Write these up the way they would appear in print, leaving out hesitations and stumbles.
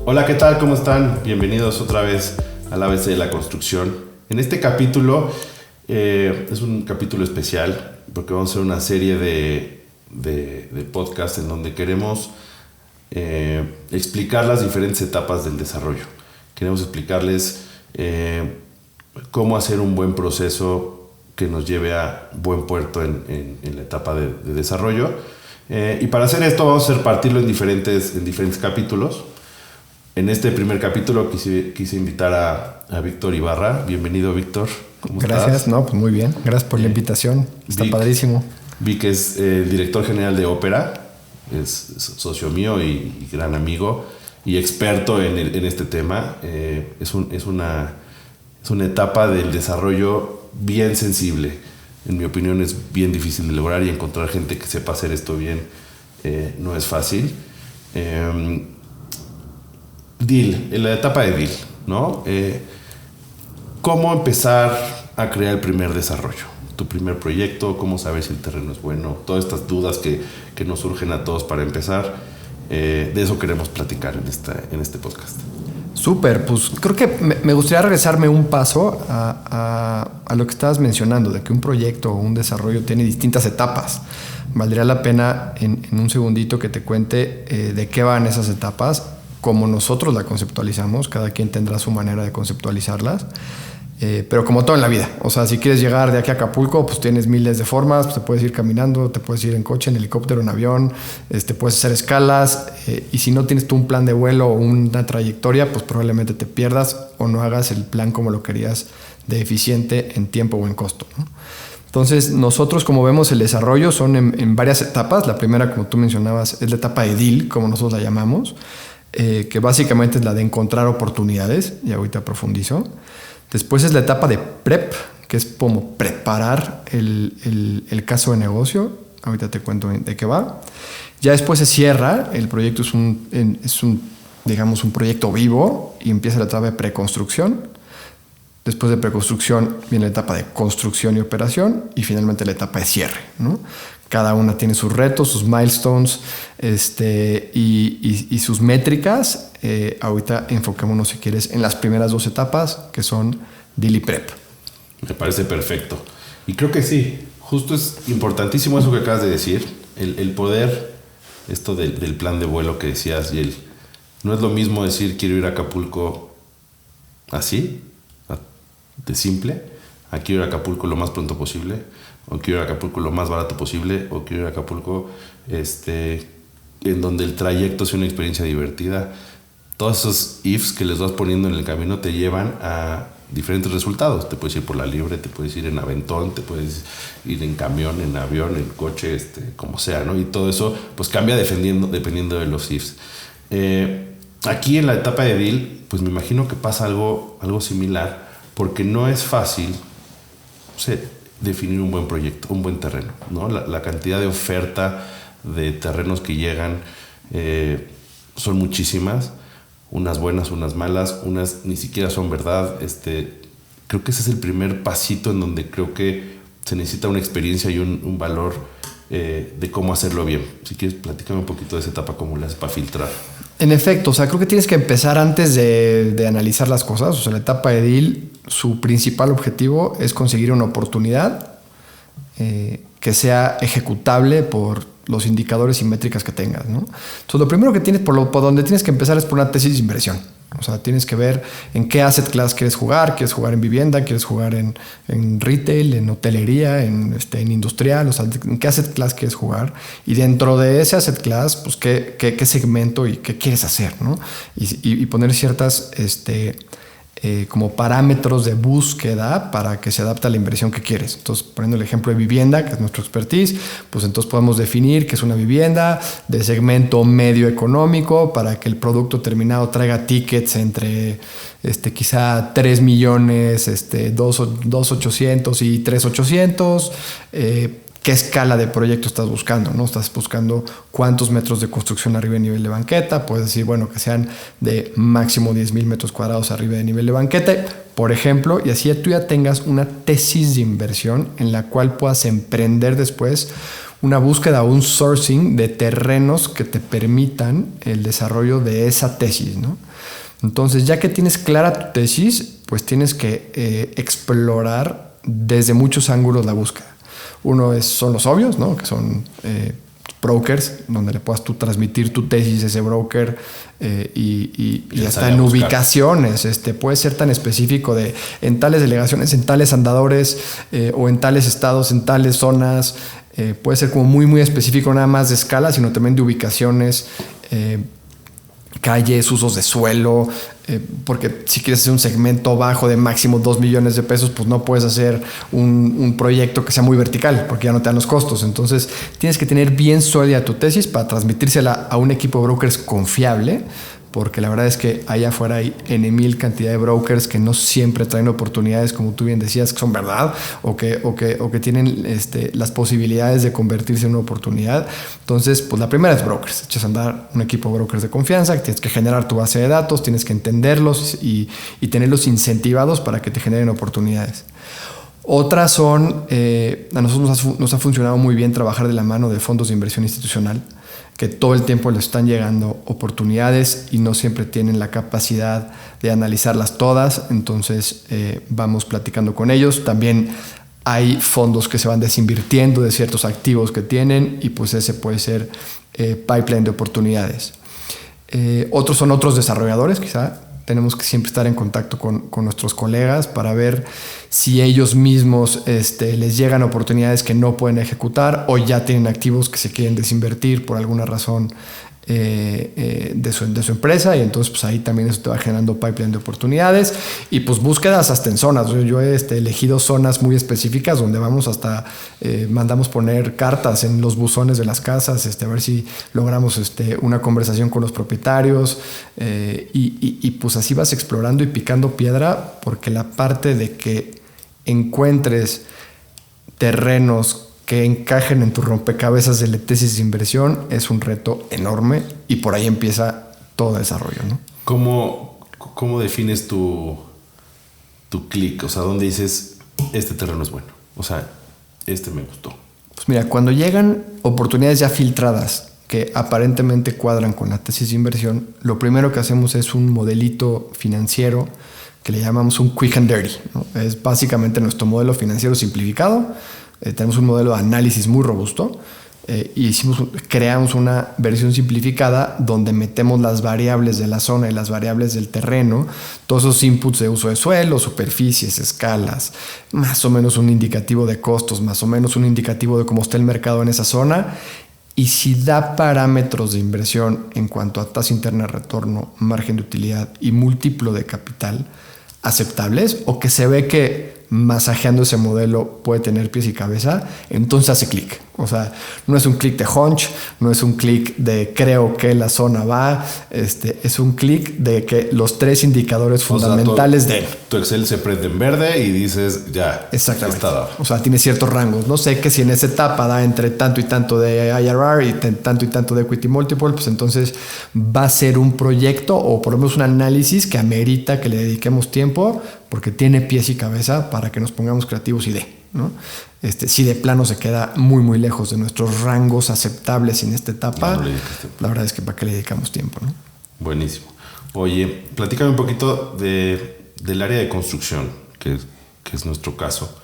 Hola, ¿qué tal? ¿Cómo están? Bienvenidos otra vez al ABC de la construcción. En este capítulo es un capítulo especial porque vamos a hacer una serie de podcasts en donde queremos explicar las diferentes etapas del desarrollo. Queremos explicarles cómo hacer un buen proceso que nos lleve a buen puerto en la etapa de desarrollo. Y para hacer esto vamos a partirlo en diferentes capítulos. En este primer capítulo quise invitar a Víctor Ibarra. Bienvenido, Víctor. ¿Cómo Gracias, estás? No, pues muy bien. Gracias por la invitación. Está padrísimo. Vic es el director general de Ópera. Es socio mío y gran amigo y experto en este tema. Es una etapa del desarrollo bien sensible. En mi opinión es bien difícil de lograr y encontrar gente que sepa hacer esto bien no es fácil. En la etapa de deal, ¿no? ¿Cómo empezar a crear el primer desarrollo? Tu primer proyecto, cómo saber si el terreno es bueno, todas estas dudas que nos surgen a todos para empezar. De eso queremos platicar en este podcast. Súper, pues creo que me gustaría regresarme un paso a lo que estabas mencionando, de que un proyecto o un desarrollo tiene distintas etapas. Valdría la pena en un segundito que te cuente de qué van esas etapas, como nosotros la conceptualizamos. Cada quien tendrá su manera de conceptualizarlas. Pero como todo en la vida, o sea, si quieres llegar de aquí a Acapulco, pues tienes miles de formas, pues te puedes ir caminando, te puedes ir en coche, en helicóptero, en avión, puedes hacer escalas, y si no tienes tú un plan de vuelo o una trayectoria, pues probablemente te pierdas o no hagas el plan como lo querías, de eficiente en tiempo o en costo, ¿no? Entonces, nosotros, como vemos el desarrollo, son en varias etapas. La primera, como tú mencionabas, es la etapa de deal, como nosotros la llamamos, que básicamente es la de encontrar oportunidades, y ahorita profundizo. Después es la etapa de prep, que es como preparar el caso de negocio. Ahorita te cuento de qué va. Ya después se cierra. El proyecto es un proyecto vivo y empieza la etapa de preconstrucción. Después de preconstrucción viene la etapa de construcción y operación y finalmente la etapa de cierre, ¿no? Cada una tiene sus retos, sus milestones y sus métricas. Ahorita enfoquémonos, si quieres, en las primeras dos etapas, que son deal y prep. Me parece perfecto. Y creo que sí, justo es importantísimo eso que acabas de decir, el poder, esto del plan de vuelo que decías, y no es lo mismo decir quiero ir a Acapulco así, de simple, a quiero ir a Acapulco lo más pronto posible, o quiero ir a Acapulco lo más barato posible, o quiero ir a Acapulco en donde el trayecto sea una experiencia divertida. Todos esos ifs que les vas poniendo en el camino te llevan a diferentes resultados. Te puedes ir por la libre, te puedes ir en aventón, te puedes ir en camión, en avión, en coche, como sea, ¿no? Y todo eso pues cambia dependiendo de los ifs. Aquí en la etapa de deal, pues me imagino que pasa algo similar, porque no es fácil definir un buen proyecto, un buen terreno, ¿no? La cantidad de oferta de terrenos que llegan son muchísimas, unas buenas, unas malas, unas ni siquiera son verdad. Creo que ese es el primer pasito en donde creo que se necesita una experiencia y un valor de cómo hacerlo bien. Si quieres, platícame un poquito de esa etapa, cómo la haces para filtrar. En efecto, o sea, creo que tienes que empezar antes de analizar las cosas. O sea, la etapa de deal, su principal objetivo es conseguir una oportunidad que sea ejecutable por los indicadores y métricas que tengas, ¿no? Entonces, lo primero que tienes, por donde tienes que empezar es por una tesis de inversión. O sea, tienes que ver en qué asset class quieres jugar en vivienda, quieres jugar en retail, en hotelería, en industrial, o sea, en qué asset class quieres jugar, y dentro de ese asset class, pues qué segmento y qué quieres hacer, ¿no? Y poner ciertas como parámetros de búsqueda para que se adapte a la inversión que quieres. Entonces, poniendo el ejemplo de vivienda, que es nuestro expertise, pues entonces podemos definir que es una vivienda de segmento medio económico para que el producto terminado traiga tickets entre quizá 3 millones, 2,800 y 3,800. ¿Qué escala de proyecto estás buscando, ¿no? Estás buscando cuántos metros de construcción arriba de nivel de banqueta. Puedes decir, bueno, que sean de máximo 10,000 metros cuadrados arriba de nivel de banqueta, por ejemplo, y así tú ya tengas una tesis de inversión en la cual puedas emprender después una búsqueda o un sourcing de terrenos que te permitan el desarrollo de esa tesis, ¿no? Entonces, ya que tienes clara tu tesis, pues tienes que explorar desde muchos ángulos la búsqueda. Uno son los obvios, ¿no? Que son brokers, donde le puedas tú transmitir tu tesis a ese broker y hasta en ubicaciones. Puede ser tan específico de en tales delegaciones, en tales andadores o en tales estados, en tales zonas. Puede ser como muy, muy específico, nada más de escala, sino también de ubicaciones, calles, usos de suelo, porque si quieres hacer un segmento bajo de máximo 2 millones de pesos, pues no puedes hacer un proyecto que sea muy vertical, porque ya no te dan los costos. Entonces tienes que tener bien sólida tu tesis para transmitírsela a un equipo de brokers confiable, porque la verdad es que allá afuera hay N,000 cantidad de brokers que no siempre traen oportunidades, como tú bien decías, que son verdad o que tienen las posibilidades de convertirse en una oportunidad. Entonces, pues la primera es brokers. Echas a andar un equipo de brokers de confianza, tienes que generar tu base de datos, tienes que entenderlos y tenerlos incentivados para que te generen oportunidades. Otras son, a nosotros nos ha funcionado muy bien trabajar de la mano de fondos de inversión institucional, que todo el tiempo les están llegando oportunidades y no siempre tienen la capacidad de analizarlas todas. Entonces vamos platicando con ellos. También hay fondos que se van desinvirtiendo de ciertos activos que tienen y pues ese puede ser pipeline de oportunidades. Otros son otros desarrolladores, quizá. Tenemos que siempre estar en contacto con nuestros colegas para ver si ellos mismos les llegan oportunidades que no pueden ejecutar o ya tienen activos que se quieren desinvertir por alguna razón de su empresa, y entonces pues ahí también eso te va generando pipeline de oportunidades y pues búsquedas hasta en zonas. Yo he elegido zonas muy específicas donde vamos hasta mandamos poner cartas en los buzones de las casas a ver si logramos una conversación con los propietarios y pues así vas explorando y picando piedra, porque la parte de que encuentres terrenos que encajen en tu rompecabezas de la tesis de inversión es un reto enorme y por ahí empieza todo desarrollo, ¿no? ¿Cómo defines tu clic? O sea, ¿dónde dices este terreno es bueno? O sea, me gustó. Pues mira, cuando llegan oportunidades ya filtradas que aparentemente cuadran con la tesis de inversión, lo primero que hacemos es un modelito financiero que le llamamos un quick and dirty, ¿no? Es básicamente nuestro modelo financiero simplificado. Tenemos un modelo de análisis muy robusto y creamos una versión simplificada donde metemos las variables de la zona y las variables del terreno, todos esos inputs de uso de suelo, superficies, escalas, más o menos un indicativo de costos, más o menos un indicativo de cómo está el mercado en esa zona, y si da parámetros de inversión en cuanto a tasa interna de retorno, margen de utilidad y múltiplo de capital aceptables, o que se ve que masajeando ese modelo puede tener pies y cabeza, entonces hace clic. O sea, no es un clic de hunch, no es un clic de creo que la zona va, es un clic de que los tres indicadores fundamentales de tu Excel se prende en verde y dices ya. Exactamente. O sea, tiene ciertos rangos. No sé que si en esa etapa da entre tanto y tanto de IRR y tanto y tanto de equity multiple, pues entonces va a ser un proyecto o por lo menos un análisis que amerita que le dediquemos tiempo, porque tiene pies y cabeza para que nos pongamos creativos y ¿no? Si de plano se queda muy muy lejos de nuestros rangos aceptables en esta etapa, la verdad es que para qué le dedicamos tiempo, ¿no? Buenísimo. Oye, platícame un poquito del área de construcción, que es nuestro caso.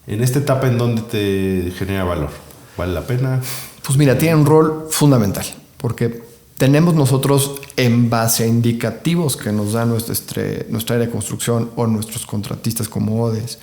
En esta etapa, ¿en dónde te genera valor? ¿Vale la pena? Pues mira, tiene un rol fundamental, porque tenemos nosotros, en base a indicativos que nos da nuestra área de construcción o nuestros contratistas como ODES,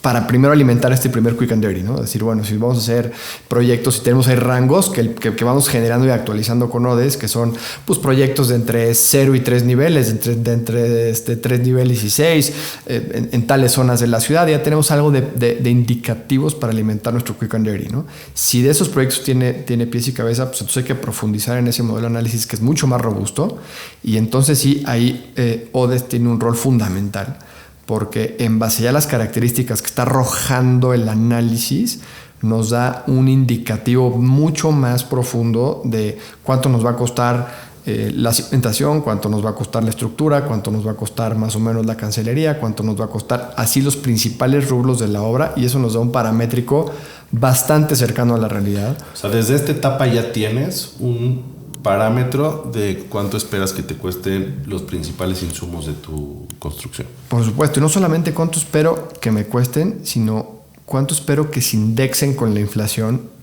para primero alimentar este primer quick and dirty, ¿no? Es decir, bueno, si vamos a hacer proyectos y tenemos ahí rangos que vamos generando y actualizando con ODES, que son pues proyectos de entre 0 y 3 niveles, entre 3 niveles y 6, en tales zonas de la ciudad, ya tenemos algo de indicativos para alimentar nuestro quick and dirty, ¿no? Si de esos proyectos tiene pies y cabeza, pues entonces hay que profundizar en ese modelo de análisis que es mucho más robusto, y entonces sí, ahí ODES tiene un rol fundamental, porque en base ya a las características que está arrojando el análisis, nos da un indicativo mucho más profundo de cuánto nos va a costar la cimentación, cuánto nos va a costar la estructura, cuánto nos va a costar más o menos la cancelería, cuánto nos va a costar así los principales rubros de la obra, y eso nos da un paramétrico bastante cercano a la realidad. O sea, desde esta etapa ya tienes un parámetro de cuánto esperas que te cuesten los principales insumos de tu construcción. Por supuesto, y no solamente cuánto espero que me cuesten, sino cuánto espero que se indexen con la inflación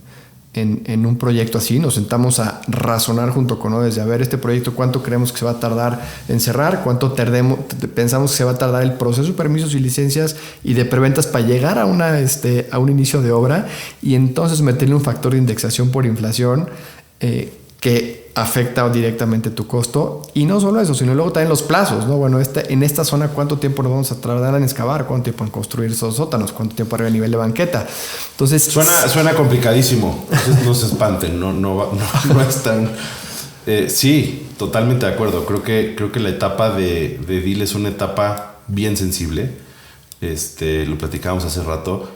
en un proyecto así. Nos sentamos a razonar junto con Odes de a ver este proyecto cuánto creemos que se va a tardar en cerrar, cuánto pensamos que se va a tardar el proceso de permisos y licencias y de preventas para llegar a un inicio de obra, y entonces meterle un factor de indexación por inflación que afecta directamente tu costo. Y no solo eso, sino luego también los plazos, ¿no? Bueno, en esta zona, ¿cuánto tiempo nos vamos a tardar en excavar? ¿Cuánto tiempo en construir esos sótanos? ¿Cuánto tiempo arriba a nivel de banqueta? Entonces... Suena complicadísimo. Entonces, no se espanten, no es tan... sí, totalmente de acuerdo. Creo que la etapa de deal es una etapa bien sensible. Lo platicábamos hace rato.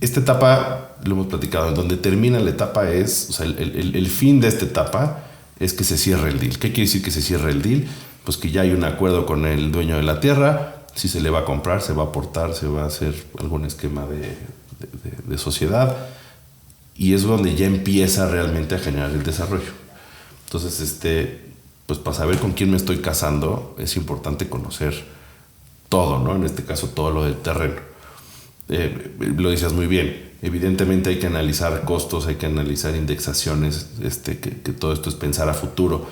Esta etapa, lo hemos platicado, en donde termina la etapa es, o sea, el fin de esta etapa es que se cierre el deal. ¿Qué quiere decir que se cierre el deal? Pues que ya hay un acuerdo con el dueño de la tierra, si se le va a comprar, se va a aportar, se va a hacer algún esquema de sociedad, y es donde ya empieza realmente a generar el desarrollo. Entonces, pues para saber con quién me estoy casando, es importante conocer todo, ¿no? En este caso, todo lo del terreno. Lo decías muy bien, evidentemente hay que analizar costos, hay que analizar indexaciones, que todo esto es pensar a futuro.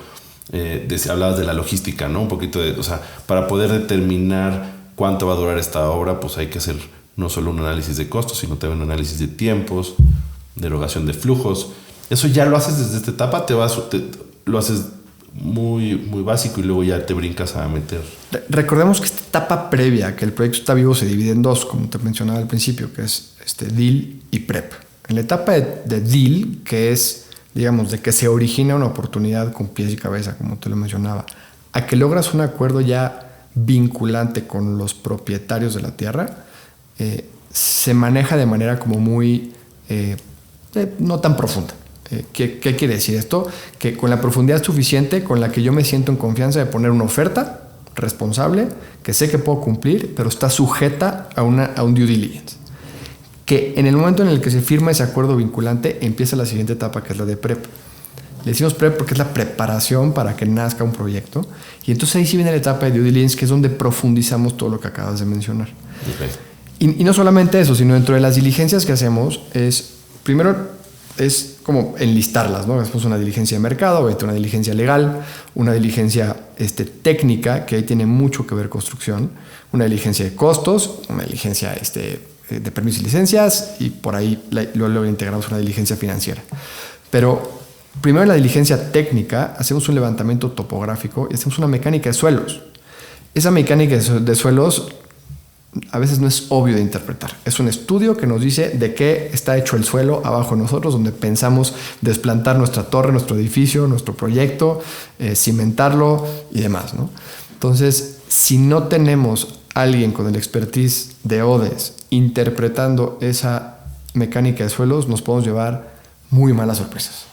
Hablabas de la logística, ¿no? Un poquito o sea, para poder determinar cuánto va a durar esta obra, pues hay que hacer no solo un análisis de costos, sino también un análisis de tiempos, de erogación de flujos. Eso ya lo haces desde esta etapa, lo haces muy, muy básico, y luego ya te brincas a meter. Recordemos que esta etapa previa, que el proyecto está vivo, se divide en dos, como te mencionaba al principio, que es deal y prep. En la etapa de deal, que es, digamos, de que se origina una oportunidad con pies y cabeza, como te lo mencionaba, a que logras un acuerdo ya vinculante con los propietarios de la tierra, se maneja de manera como muy no tan profunda. ¿Qué quiere decir esto? Que con la profundidad suficiente con la que yo me siento en confianza de poner una oferta responsable, que sé que puedo cumplir, pero está sujeta a un due diligence. Que en el momento en el que se firma ese acuerdo vinculante, empieza la siguiente etapa, que es la de prep. Le decimos prep porque es la preparación para que nazca un proyecto. Y entonces ahí sí viene la etapa de due diligence, que es donde profundizamos todo lo que acabas de mencionar. Okay. Y no solamente eso, sino dentro de las diligencias que hacemos primero es como enlistarlas, ¿no? Hacemos una diligencia de mercado, una diligencia legal, una diligencia técnica, que ahí tiene mucho que ver construcción, una diligencia de costos, una diligencia de permisos y licencias, y por ahí luego integramos una diligencia financiera. Pero primero en la diligencia técnica hacemos un levantamiento topográfico y hacemos una mecánica de suelos. Esa mecánica de suelos a veces no es obvio de interpretar. Es un estudio que nos dice de qué está hecho el suelo abajo de nosotros, donde pensamos desplantar nuestra torre, nuestro edificio, nuestro proyecto, cimentarlo y demás, ¿no? Entonces, si no tenemos alguien con el expertise de Odes interpretando esa mecánica de suelos, nos podemos llevar muy malas sorpresas.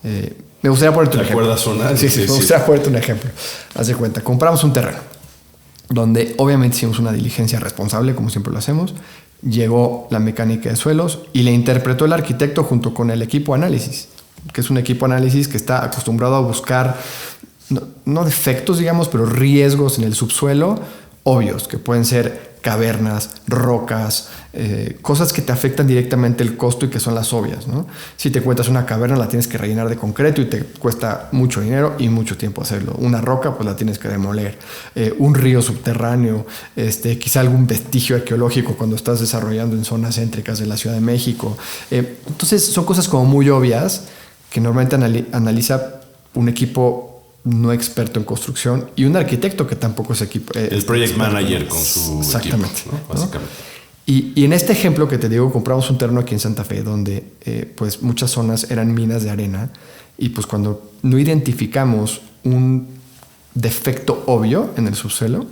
Me gustaría ponerte un ejemplo. ¿Te acuerdas una? Sí, me gustaría ponerte un ejemplo. Haz de cuenta, compramos un terreno donde obviamente hicimos una diligencia responsable, como siempre lo hacemos. Llegó la mecánica de suelos y le interpretó el arquitecto junto con el equipo análisis, que es un equipo análisis que está acostumbrado a buscar, no defectos, digamos, pero riesgos en el subsuelo obvios, que pueden ser cavernas, rocas, cosas que te afectan directamente el costo y que son las obvias, ¿no? Si te encuentras una caverna, la tienes que rellenar de concreto y te cuesta mucho dinero y mucho tiempo hacerlo. Una roca, pues la tienes que demoler. Un río subterráneo, quizá algún vestigio arqueológico cuando estás desarrollando en zonas céntricas de la Ciudad de México. Entonces son cosas como muy obvias que normalmente analiza un equipo no experto en construcción y un arquitecto que tampoco es equipo. El project manager con su exactamente, equipo, ¿no? Básicamente. Y en este ejemplo que te digo, compramos un terreno aquí en Santa Fe donde pues muchas zonas eran minas de arena, y pues cuando no identificamos un defecto obvio en el subsuelo,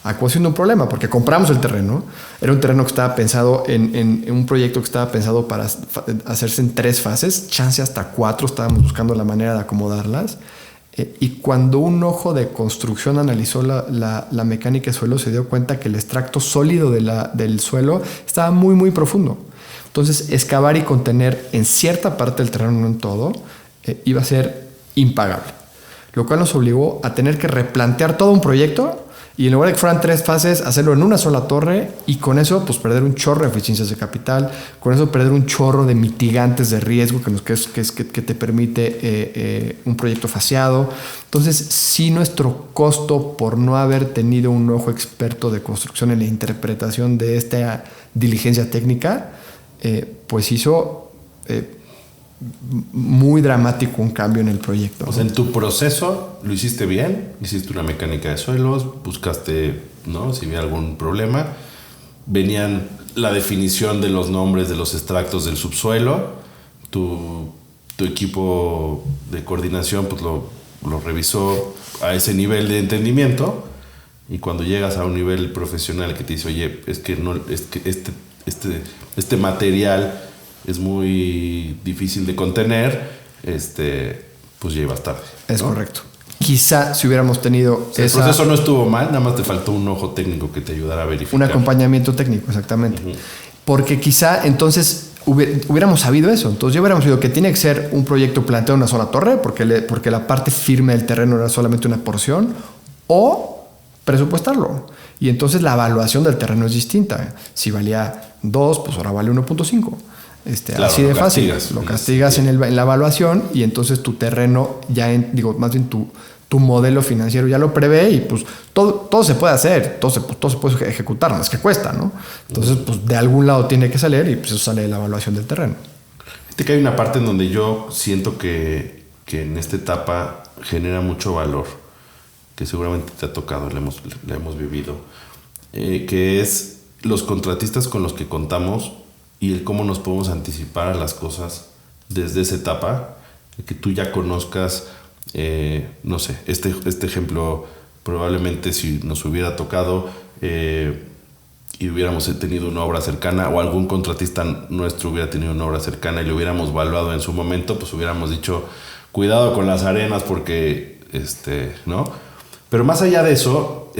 acabó siendo un problema porque compramos el terreno. Era un terreno que estaba pensado en un proyecto que estaba pensado para hacerse en 3 fases, chance hasta 4, estábamos buscando la manera de acomodarlas. Y cuando un ojo de construcción analizó la mecánica de suelo, se dio cuenta que el extracto sólido del suelo estaba muy, muy profundo. Entonces, excavar y contener en cierta parte del terreno, no en todo, iba a ser impagable. Lo cual nos obligó a tener que replantear todo un proyecto y en lugar de que fueran 3 fases, hacerlo en una sola torre y con eso pues perder un chorro de eficiencias de capital, con eso perder un chorro de mitigantes de riesgo que te permite un proyecto faseado. Entonces, sí, nuestro costo por no haber tenido un ojo experto de construcción en la interpretación de esta diligencia técnica, pues hizo muy dramático un cambio en el proyecto. O sea, en tu proceso lo hiciste bien, hiciste una mecánica de suelos, buscaste, ¿no?, si había algún problema. Venían la definición de los nombres de los extractos del subsuelo. Tu equipo de coordinación pues lo revisó a ese nivel de entendimiento, y cuando llegas a un nivel profesional que te dice, oye, es que este material es muy difícil de contener, pues llevas tarde, ¿no? Es correcto. Quizá si hubiéramos tenido... O sea, el proceso no estuvo mal, nada más te faltó un ojo técnico que te ayudara a verificar. Un acompañamiento técnico, exactamente. Porque quizá entonces hubiéramos sabido eso. Entonces ya hubiéramos sabido que tiene que ser un proyecto planteado en una sola torre, porque la parte firme del terreno era solamente una porción, o presupuestarlo. Y entonces la evaluación del terreno es distinta. Si valía 2, pues ahora vale 1.5. Claro, así de fácil. Lo castigas en la evaluación y entonces tu terreno más bien tu modelo financiero ya lo prevé y pues todo se puede hacer, todo se puede ejecutar, no es que cuesta, ¿no? Entonces pues de algún lado tiene que salir y pues eso sale de la evaluación del terreno. Que hay una parte en donde yo siento que en esta etapa genera mucho valor, que seguramente te ha tocado, la hemos vivido, que es los contratistas con los que contamos y el cómo nos podemos anticipar a las cosas desde esa etapa, que tú ya conozcas, no sé, este ejemplo probablemente si nos hubiera tocado y hubiéramos tenido una obra cercana, o algún contratista nuestro hubiera tenido una obra cercana y lo hubiéramos evaluado en su momento, pues hubiéramos dicho, cuidado con las arenas porque, ¿no? Pero más allá de eso,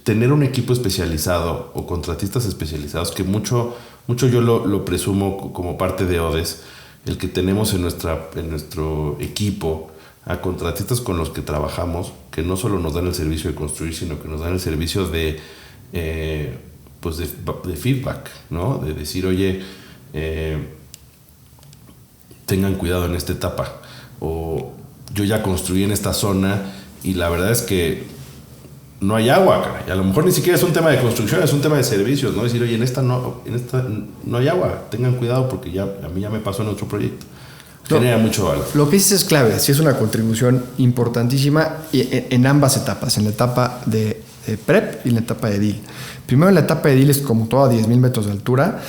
tener un equipo especializado o contratistas especializados, que mucho yo lo presumo como parte de ODS, el que tenemos en nuestro equipo a contratistas con los que trabajamos, que no solo nos dan el servicio de construir, sino que nos dan el servicio de feedback, ¿no? De decir, oye, tengan cuidado en esta etapa, o yo ya construí en esta zona y la verdad es que no hay agua, caray. A lo mejor ni siquiera es un tema de construcción, es un tema de servicios, ¿no? Decir, oye, en esta no hay agua, tengan cuidado porque a mí ya me pasó en otro proyecto. Genera mucho valor. Lo que dices es clave, sí es una contribución importantísima en ambas etapas, en la etapa de PREP y en la etapa de edil. Primero, en la etapa de edil es como todo a 10,000 metros de altura,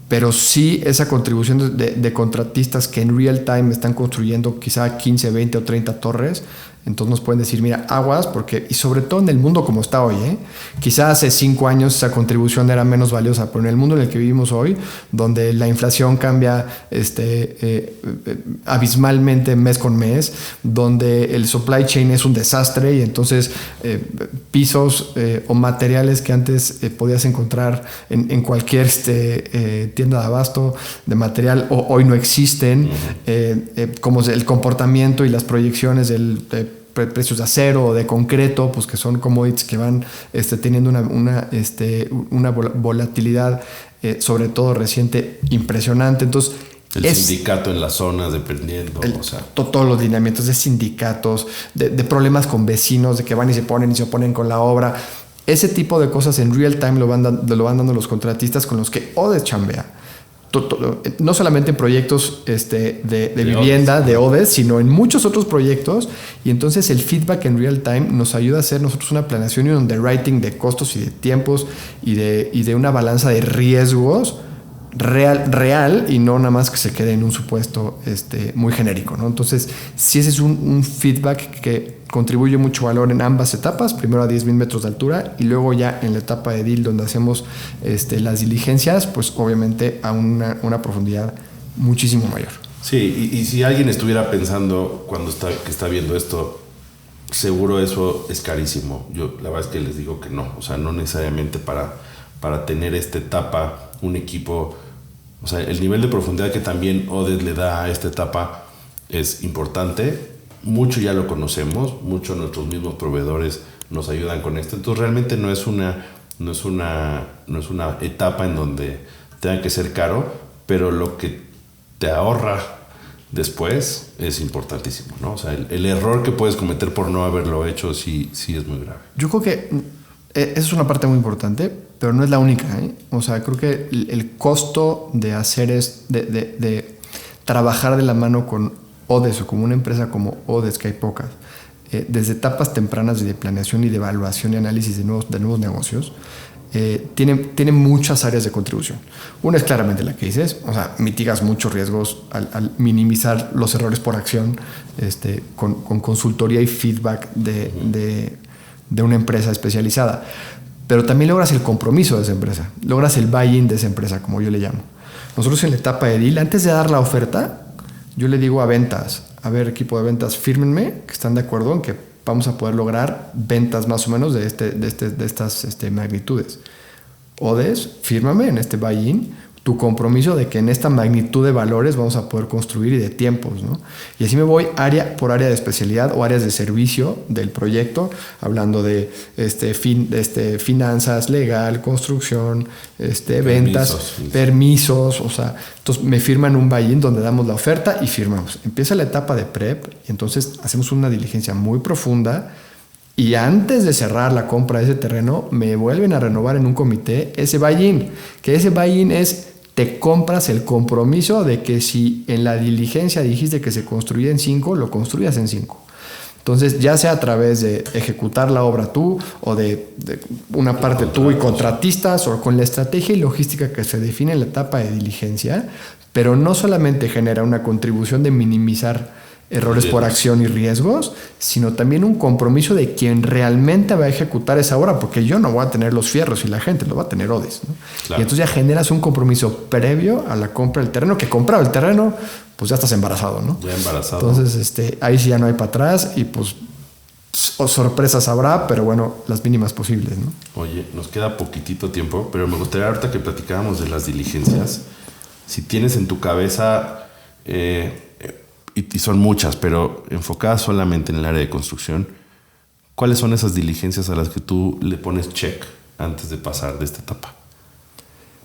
pero sí esa contribución de contratistas que en real time están construyendo quizá 15, 20 o 30 torres. Entonces nos pueden decir, mira, aguas, porque, y sobre todo en el mundo como está hoy, quizás hace 5 años esa contribución era menos valiosa, pero en el mundo en el que vivimos hoy, donde la inflación cambia abismalmente mes con mes, donde el supply chain es un desastre y entonces pisos o materiales que antes podías encontrar en cualquier tienda de abasto de material hoy no existen, como el comportamiento y las proyecciones del precios de acero o de concreto, pues que son commodities que van teniendo una volatilidad, sobre todo reciente, impresionante. Entonces, el sindicato en las zonas, dependiendo. Todos los lineamientos de sindicatos, de problemas con vecinos, de que van y se oponen con la obra. Ese tipo de cosas en real time lo van dando los contratistas con los que ODS chambea. No solamente en proyectos de vivienda, ODS, de ODS, sino en muchos otros proyectos. Y entonces el feedback en real time nos ayuda a hacer nosotros una planeación y un underwriting de costos y de tiempos y de una balanza de riesgos real y no nada más que se quede en un supuesto muy genérico, ¿no? Entonces, sí, ese es un feedback que contribuye mucho valor en ambas etapas, primero a 10,000 metros de altura y luego ya en la etapa de deal donde hacemos las diligencias, pues obviamente a una profundidad muchísimo mayor. Sí, y si alguien estuviera pensando que está viendo esto, seguro eso es carísimo. Yo la verdad es que les digo que no, o sea, no necesariamente para tener esta etapa, un equipo, o sea, el nivel de profundidad que también Oded le da a esta etapa es importante. Mucho ya lo conocemos, muchos de nuestros mismos proveedores nos ayudan con esto. Entonces realmente no es una etapa en donde tenga que ser caro, pero lo que te ahorra después es importantísimo, ¿no? O sea, el error que puedes cometer por no haberlo hecho sí es muy grave. Yo creo que esa es una parte muy importante, pero no es la única, ¿eh? O sea, creo que el costo de hacer de trabajar de la mano con Odes o como una empresa como Odes, que hay pocas, desde etapas tempranas de planeación y de evaluación y análisis de nuevos negocios, tiene muchas áreas de contribución. Una es claramente la que dices, o sea, mitigas muchos riesgos al minimizar los errores por acción con consultoría y feedback de una empresa especializada. Pero también logras el compromiso de esa empresa, logras el buy-in de esa empresa, como yo le llamo. Nosotros en la etapa de deal, antes de dar la oferta, yo le digo a ventas, a ver, equipo de ventas, fírmenme que están de acuerdo en que vamos a poder lograr ventas más o menos de estas magnitudes. Odes, fírmame en este buy-in tu compromiso de que en esta magnitud de valores vamos a poder construir y de tiempos, ¿no? Y así me voy área por área de especialidad o áreas de servicio del proyecto, hablando de finanzas, legal, construcción, ventas, permisos, o sea, entonces me firman un buy-in donde damos la oferta y firmamos. Empieza la etapa de prep y entonces hacemos una diligencia muy profunda. Y antes de cerrar la compra de ese terreno, me vuelven a renovar en un comité ese buy-in. Que ese buy-in es, te compras el compromiso de que si en la diligencia dijiste que se construía en 5, lo construyas en 5. Entonces, ya sea a través de ejecutar la obra tú o de una parte tú y contratistas o con la estrategia y logística que se define en la etapa de diligencia, pero no solamente genera una contribución de minimizar errores por acción y riesgos, sino también un compromiso de quien realmente va a ejecutar esa obra, porque yo no voy a tener los fierros y la gente lo va a tener Odes, ¿no? Claro. Y entonces ya generas un compromiso previo a la compra del terreno, que comprado el terreno, pues ya estás embarazado, ¿no? Ya embarazado. Entonces, ahí sí ya no hay para atrás y pues sorpresas habrá, pero bueno, las mínimas posibles, ¿no? Oye, nos queda poquitito tiempo, pero me gustaría ahorita que platicáramos de las diligencias. Si tienes en tu cabeza... y son muchas, pero enfocadas solamente en el área de construcción, ¿cuáles son esas diligencias a las que tú le pones check antes de pasar de esta etapa?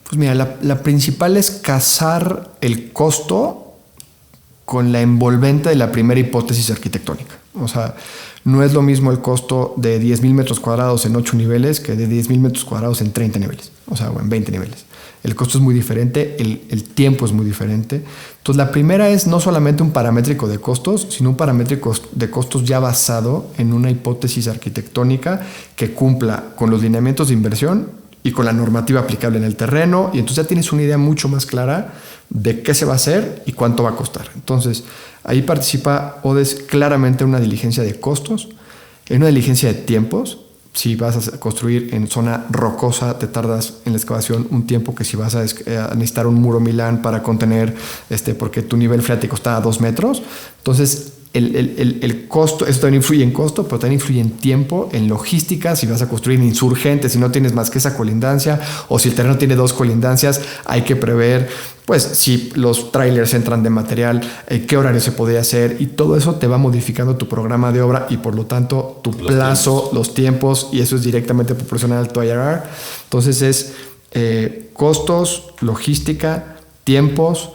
Pues mira, la principal es casar el costo con la envolvente de la primera hipótesis arquitectónica. O sea, no es lo mismo el costo de 10,000 metros cuadrados en 8 niveles que de 10,000 metros cuadrados en 30 niveles, o sea, o en 20 niveles. El costo es muy diferente, el tiempo es muy diferente. Entonces, la primera es no solamente un paramétrico de costos, sino un paramétrico de costos ya basado en una hipótesis arquitectónica que cumpla con los lineamientos de inversión y con la normativa aplicable en el terreno. Y entonces ya tienes una idea mucho más clara de qué se va a hacer y cuánto va a costar. Entonces, ahí participa Odes claramente en una diligencia de costos, en una diligencia de tiempos. Si vas a construir en zona rocosa, te tardas en la excavación un tiempo que si vas a necesitar un muro Milán para contener, porque tu nivel freático está a 2 metros. Entonces, el costo, eso también influye en costo, pero también influye en tiempo, en logística. Si vas a construir en Insurgentes, si no tienes más que esa colindancia, o si el terreno tiene 2 colindancias, hay que prever, pues, si los trailers entran de material, qué horario se podría hacer, y todo eso te va modificando tu programa de obra y por lo tanto tu plazo, los tiempos, y eso es directamente proporcional al tu IRR. Entonces es costos, logística, tiempos,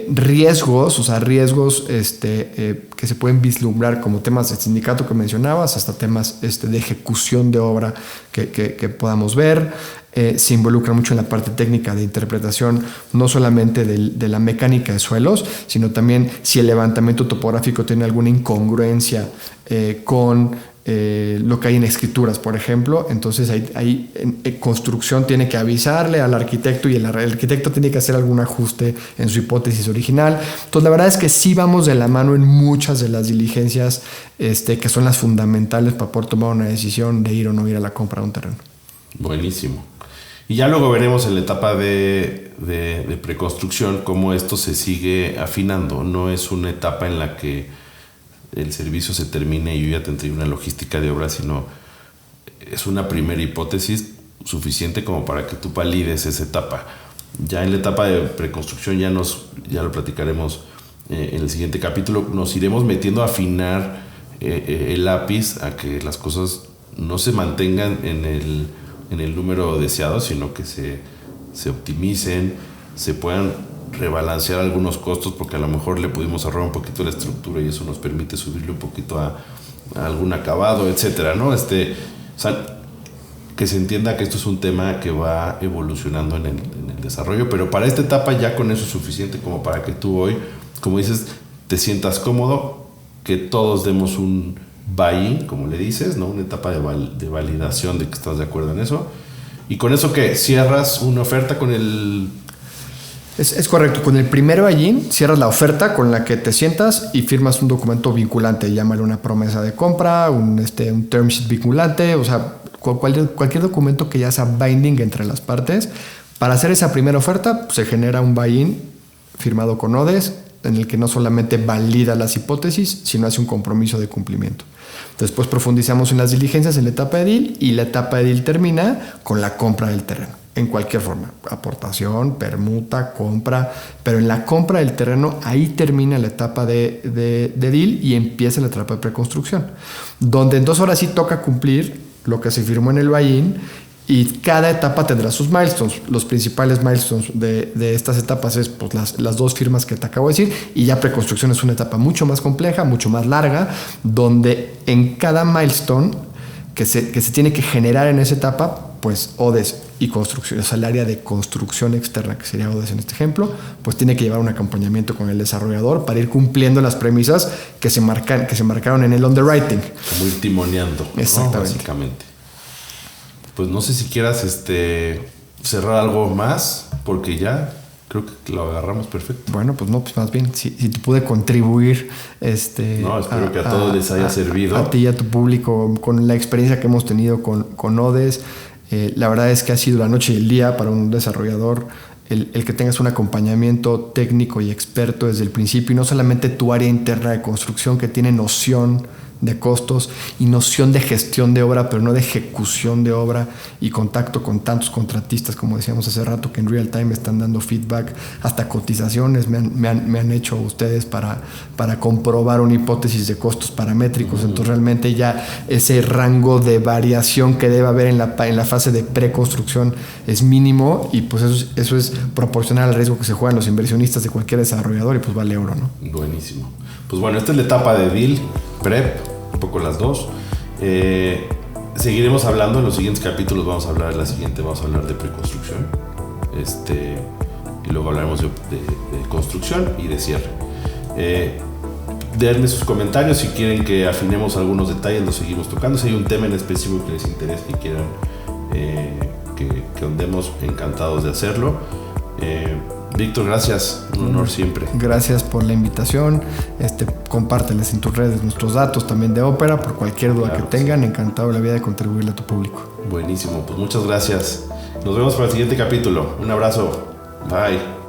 riesgos, o sea, riesgos que se pueden vislumbrar como temas de sindicato que mencionabas, hasta temas de ejecución de obra que podamos ver. Se involucra mucho en la parte técnica de interpretación, no solamente de la mecánica de suelos, sino también si el levantamiento topográfico tiene alguna incongruencia con lo que hay en escrituras, por ejemplo. Entonces ahí en construcción tiene que avisarle al arquitecto y el arquitecto tiene que hacer algún ajuste en su hipótesis original. Entonces la verdad es que sí vamos de la mano en muchas de las diligencias que son las fundamentales para poder tomar una decisión de ir o no ir a la compra de un terreno. Buenísimo. Y ya luego veremos en la etapa de preconstrucción cómo esto se sigue afinando. No es una etapa en la que el servicio se termine y yo ya tendré una logística de obra, sino es una primera hipótesis suficiente como para que tú valides esa etapa. Ya en la etapa de preconstrucción ya lo platicaremos en el siguiente capítulo. Nos iremos metiendo a afinar el lápiz a que las cosas no se mantengan en el número deseado, sino que se optimicen, se puedan rebalancear algunos costos, porque a lo mejor le pudimos ahorrar un poquito la estructura y eso nos permite subirle un poquito a algún acabado, etcétera, ¿no? O sea, que se entienda que esto es un tema que va evolucionando en el desarrollo, pero para esta etapa ya con eso es suficiente como para que tú hoy, como dices, te sientas cómodo, que todos demos un buy-in, como le dices, ¿no? Una etapa de validación de que estás de acuerdo en eso. Y con eso, ¿qué? ¿Cierras una oferta con el...? Es correcto. Con el primer buy-in cierras la oferta con la que te sientas y firmas un documento vinculante. Llámale una promesa de compra, un term sheet vinculante, o sea, cualquier documento que ya sea binding entre las partes. Para hacer esa primera oferta, pues, se genera un buy-in firmado con ODES, en el que no solamente valida las hipótesis, sino hace un compromiso de cumplimiento. Después profundizamos en las diligencias en la etapa de deal, y la etapa de deal termina con la compra del terreno, en cualquier forma, aportación, permuta, compra, pero en la compra del terreno ahí termina la etapa de deal y empieza la etapa de preconstrucción, donde entonces ahora sí toca cumplir lo que se firmó en el buy-in. Y cada etapa tendrá sus milestones. Los principales milestones de estas etapas es, pues, las dos firmas que te acabo de decir. Y ya preconstrucción es una etapa mucho más compleja, mucho más larga, donde en cada milestone que se tiene que generar en esa etapa, pues ODES y construcción, o sea, el área de construcción externa, que sería ODES en este ejemplo, pues tiene que llevar un acompañamiento con el desarrollador para ir cumpliendo las premisas que se marcaron en el underwriting. Como ir timoneando, exactamente, ¿no? Básicamente. Pues no sé si quieras cerrar algo más, porque ya creo que lo agarramos perfecto. Bueno, pues no, pues más bien, si te pude contribuir, no, espero que a todos les haya servido. A ti y a tu público, con la experiencia que hemos tenido con ODES. La verdad es que ha sido la noche y el día para un desarrollador el que tengas un acompañamiento técnico y experto desde el principio, y no solamente tu área interna de construcción, que tiene noción de costos y noción de gestión de obra, pero no de ejecución de obra, y contacto con tantos contratistas, como decíamos hace rato, que en real time están dando feedback, hasta cotizaciones me han hecho ustedes para comprobar una hipótesis de costos paramétricos. Entonces realmente ya ese rango de variación que debe haber en la fase de preconstrucción es mínimo, y pues eso es proporcional al riesgo que se juegan los inversionistas de cualquier desarrollador, y pues vale oro, ¿no? Buenísimo. Pues bueno, esta es la etapa de deal, prep, un poco las dos. Seguiremos hablando en los siguientes capítulos. Vamos a hablar de preconstrucción, y luego hablaremos de construcción y de cierre. Denme sus comentarios si quieren que afinemos algunos detalles, los seguimos tocando. Si hay un tema en específico que les interese, que quieran que ondemos, encantados de hacerlo. Víctor, gracias, un honor siempre. Gracias por la invitación. Compárteles en tus redes nuestros datos también de Ópera, por cualquier duda que tengan. Encantado de la vida de contribuirle a tu público. Buenísimo, pues muchas gracias. Nos vemos para el siguiente capítulo. Un abrazo. Bye.